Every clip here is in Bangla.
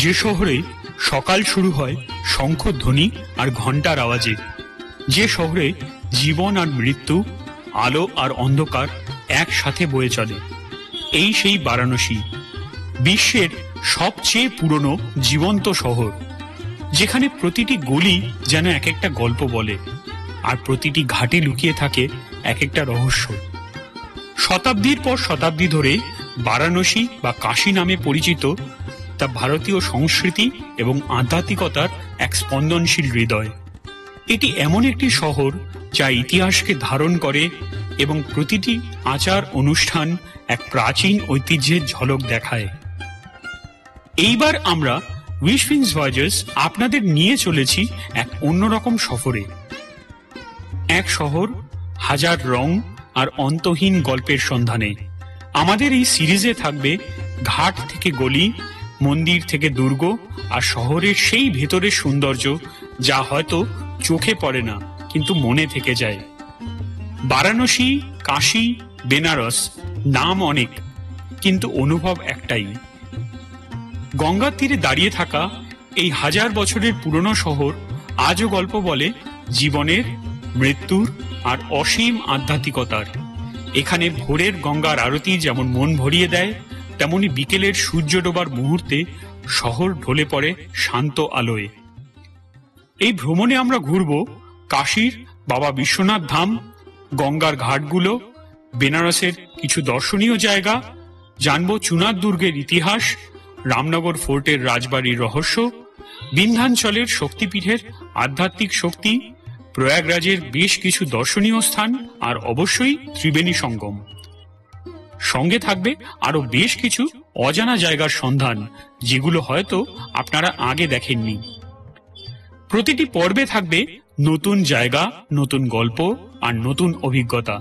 যে শহরে সকাল শুরু হয় শঙ্খধ্বনি আর ঘণ্টার আওয়াজে, যে শহরে জীবন আর মৃত্যু, আলো আর অন্ধকার একসাথে বয়ে চলে, এই সেই বারাণসী, বিশ্বের সবচেয়ে পুরনো জীবন্ত শহর, যেখানে প্রতিটি গলি যেন এক একটা গল্প বলে আর প্রতিটি ঘাটে লুকিয়ে থাকে এক একটা রহস্য। শতাব্দীর পর শতাব্দী ধরে বারাণসী বা কাশী নামে পরিচিত তা ভারতীয় সংস্কৃতি এবং আধ্যাত্মিকতার এক স্পন্দনশীল হৃদয়। এটি এমন একটি শহর যা ইতিহাসকে ধারণ করে এবং প্রতিটি আচার অনুষ্ঠান এক প্রাচীন ঐতিহ্যের ঝলক দেখায়। এইবার আমরা উইশফিংস ভয়েজার্স আপনাদের নিয়ে চলেছি এক অন্যরকম সফরে, এক শহর, হাজার রং আর অন্তহীন গল্পের সন্ধানে। আমাদের এই সিরিজে থাকবে ঘাট থেকে গলি, মন্দির থেকে দুর্গ আর শহরের সেই ভেতরের সৌন্দর্য যা হয়তো চোখে পড়ে না কিন্তু মনে থেকে যায়। বারাণসী, কাশী, বেনারস, নাম অনেক কিন্তু অনুভব একটাই। গঙ্গার তীরে দাঁড়িয়ে থাকা এই হাজার বছরের পুরনো শহর আজও গল্প বলে জীবনের, মৃত্যুর আর অসীম আধ্যাত্মিকতার। এখানে ভোরের গঙ্গার আরতি যেমন মন ভরিয়ে দেয়, তেমনি বিকেলের সূর্য ডোবার মুহূর্তে শহর ঢলে পড়ে শান্ত আলোয়। এই ভ্রমণে আমরা ঘুরব কাশীর বাবা বিশ্বনাথ ধাম, গঙ্গার ঘাটগুলো, বেনারসের কিছু দর্শনীয় জায়গা, জানব চুনার দুর্গের ইতিহাস, রামনগর ফোর্টের রাজবাড়ির রহস্য, বিন্ধ্যাঞ্চলের শক্তিপীঠের আধ্যাত্মিক শক্তি, প্রয়াগরাজের বেশ কিছু দর্শনীয় স্থান আর অবশ্যই ত্রিবেণী সঙ্গম। সঙ্গে থাকবে আরো বেশ কিছু অজানা জায়গার সন্ধান যেগুলো হয়তো আপনারা আগে দেখেননি। প্রতিটি পর্বে থাকবে নতুন জায়গা, নতুন গল্প আর নতুন অভিজ্ঞতা।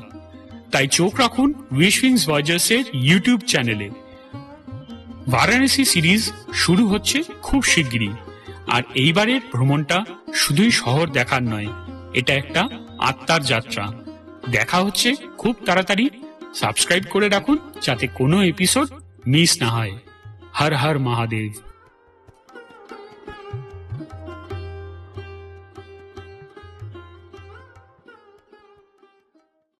তাই চোখ রাখুন উইশফিংস ভয়েজার্সের ইউটিউব চ্যানেলে। বারাণসী সিরিজ শুরু হচ্ছে খুব শিগগিরই, আর এইবারের ভ্রমণটা শুধুই শহর দেখার নয়, এটা একটা আত্মার যাত্রা। দেখা হচ্ছে খুব তাড়াতাড়ি। সাবস্ক্রাইব করে রাখুন যাতে কোনো এপিসোড মিস না হয়। হর হর মহাদেব।